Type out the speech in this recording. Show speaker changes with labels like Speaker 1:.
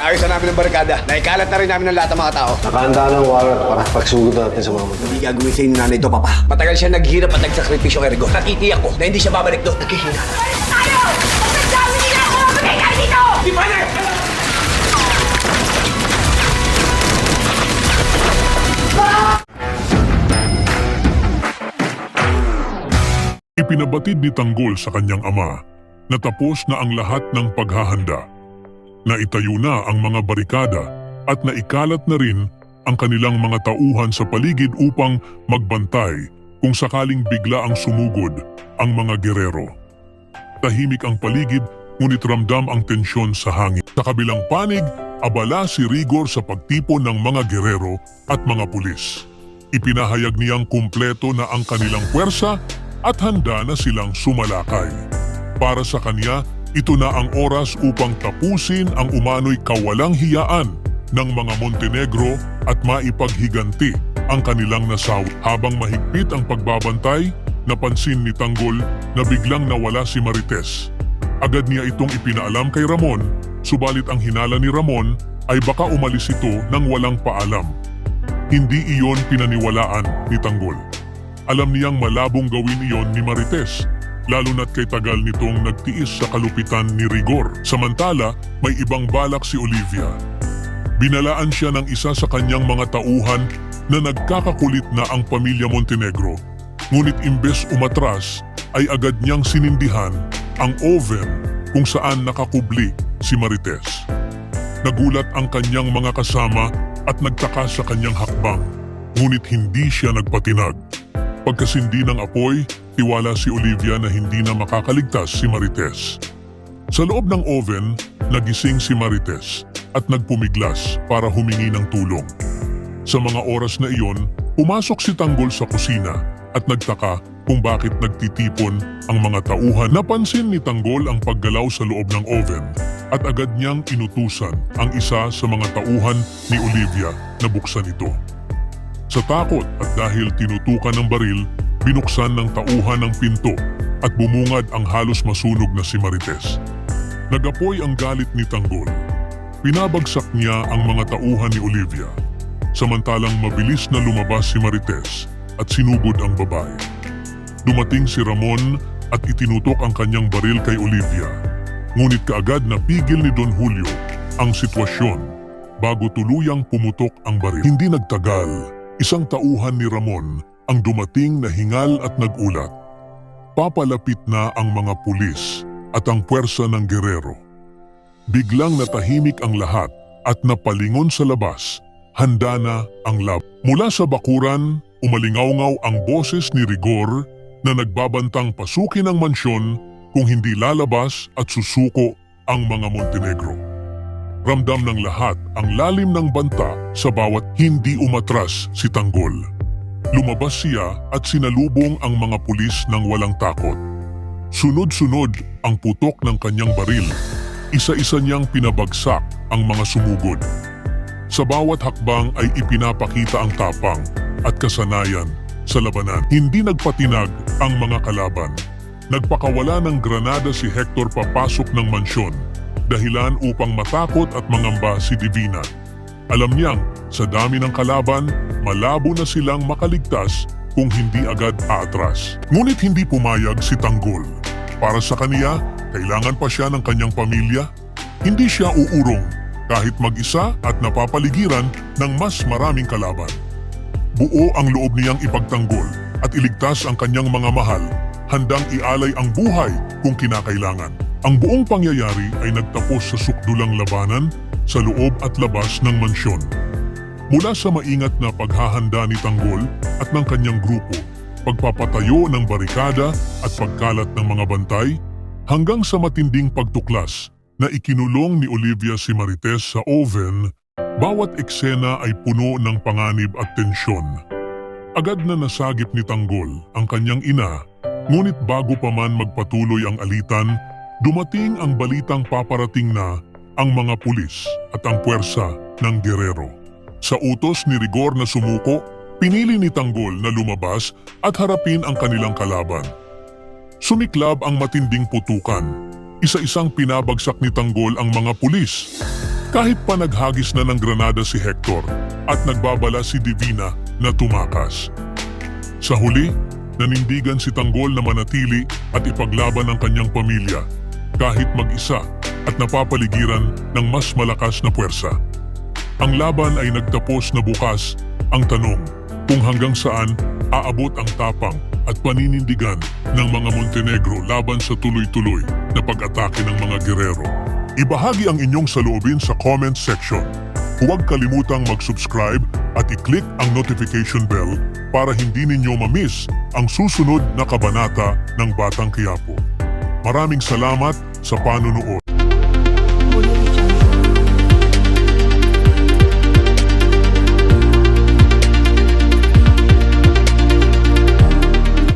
Speaker 1: Naayos na namin ang barikada. Naikalat na rin namin ang lahat ng mga tao.
Speaker 2: Nakahanda ng warrant para pagsugod natin sa mga motor.
Speaker 1: Hindi gagawin sa inyo nanay ito, Papa. Matagal siya naghirap at nagsakripisyo kay Rigor. Nakitiyak ko na hindi siya babalik doon. Naghihina na.
Speaker 3: Tayo! Pagkagawin nila ako! Magay kayo dito!
Speaker 1: Di ba na?
Speaker 4: Ipinabatid ni Tanggol sa kanyang ama na tapos na ang lahat ng paghahanda. Naitayo na ang mga barikada at naikalat na rin ang kanilang mga tauhan sa paligid upang magbantay kung sakaling bigla ang sumugod ang mga gerero. Tahimik ang paligid ngunit ramdam ang tensyon sa hangin. Sa kabilang panig, abala si Rigor sa pagtipon ng mga gerero at mga pulis. Ipinahayag niyang kumpleto na ang kanilang puwersa at handa na silang sumalakay. Para sa kanya, ito na ang oras upang tapusin ang umano'y kawalang hiyaan ng mga Montenegro at maipaghiganti ang kanilang nasawi. Habang mahigpit ang pagbabantay, napansin ni Tanggol na biglang nawala si Marites. Agad niya itong ipinaalam kay Ramon, subalit ang hinala ni Ramon ay baka umalis ito nang walang paalam. Hindi iyon pinaniwalaan ni Tanggol. Alam niyang malabong gawin iyon ni Marites, lalo na't kay tagal nitong nagtiis sa kalupitan ni Rigor. Samantala, may ibang balak si Olivia. Binalaan siya ng isa sa kanyang mga tauhan na nagkakakulit na ang pamilya Montenegro. Ngunit imbes umatras, ay agad niyang sinindihan ang oven kung saan nakakubli si Marites. Nagulat ang kanyang mga kasama at nagtaka sa kanyang hakbang, ngunit hindi siya nagpatinag. Pagkasindi ng apoy, tiwala si Olivia na hindi na makakaligtas si Marites. Sa loob ng oven, nagising si Marites at nagpumiglas para humingi ng tulong. Sa mga oras na iyon, pumasok si Tanggol sa kusina at nagtaka kung bakit nagtitipon ang mga tauhan. Napansin ni Tanggol ang paggalaw sa loob ng oven at agad niyang inutusan ang isa sa mga tauhan ni Olivia na buksan ito. Sa takot at dahil tinutukan ng baril, binuksan ng tauhan ang pinto at bumungad ang halos masunog na si Marites. Nagapoy ang galit ni Tanggol. Pinabagsak niya ang mga tauhan ni Olivia. Samantalang mabilis na lumabas si Marites at sinugod ang babae. Dumating si Ramon at itinutok ang kanyang baril kay Olivia. Ngunit kaagad napigil ni Don Julio ang sitwasyon bago tuluyang pumutok ang baril. Hindi nagtagal, isang tauhan ni Ramon ang dumating na hingal at nagulat. Papalapit na ang mga pulis at ang puwersa ng gerero. Biglang natahimik ang lahat at napalingon sa labas, handa na ang lab. Mula sa bakuran, umalingaw-ngaw ang boses ni Rigor na nagbabantang pasukin ang mansyon kung hindi lalabas at susuko ang mga Montenegro. Ramdam ng lahat ang lalim ng banta sa bawat hindi umatras si Tanggol. Lumabas siya at sinalubong ang mga pulis ng walang takot. Sunod-sunod ang putok ng kanyang baril. Isa-isa niyang pinabagsak ang mga sumugod. Sa bawat hakbang ay ipinapakita ang tapang at kasanayan sa labanan. Hindi nagpatinag ang mga kalaban. Nagpakawala ng granada si Hector papasok ng mansyon, dahilan upang matakot at mangamba si Divina. Alam niyang sa dami ng kalaban, malabo na silang makaligtas kung hindi agad aatras. Ngunit hindi pumayag si Tanggol. Para sa kaniya, kailangan pa siya ng kanyang pamilya. Hindi siya uurong kahit mag-isa at napapaligiran ng mas maraming kalaban. Buo ang loob niyang ipagtanggol at iligtas ang kanyang mga mahal, handang ialay ang buhay kung kinakailangan. Ang buong pangyayari ay nagtapos sa sukdulang labanan sa loob at labas ng mansyon. Mula sa maingat na paghahanda ni Tanggol at ng kanyang grupo, pagpapatayo ng barikada at pagkalat ng mga bantay, hanggang sa matinding pagtuklas na ikinulong ni Olivia si Marites sa oven, bawat eksena ay puno ng panganib at tensyon. Agad na nasagip ni Tanggol ang kanyang ina, ngunit bago pa man magpatuloy ang alitan, dumating ang balitang paparating na ang mga pulis at ang puwersa ng gerero. Sa utos ni Rigor na sumuko, pinili ni Tanggol na lumabas at harapin ang kanilang kalaban. Sumiklab ang matinding putukan. Isa-isang pinabagsak ni Tanggol ang mga pulis. Kahit pa naghagis na ng granada si Hector at nagbabala si Divina na tumakas. Sa huli, nanindigan si Tanggol na manatili at ipaglaban ang kanyang pamilya kahit mag-isa at napapaligiran ng mas malakas na puwersa. Ang laban ay nagtapos na bukas. Ang tanong kung hanggang saan aabot ang tapang at paninindigan ng mga Montenegro laban sa tuloy-tuloy na pag-atake ng mga gerero. Ibahagi ang inyong saloobin sa comment section. Huwag kalimutang mag-subscribe at i-click ang notification bell para hindi ninyo ma-miss ang susunod na kabanata ng Batang Quiapo. Maraming salamat sa panunood.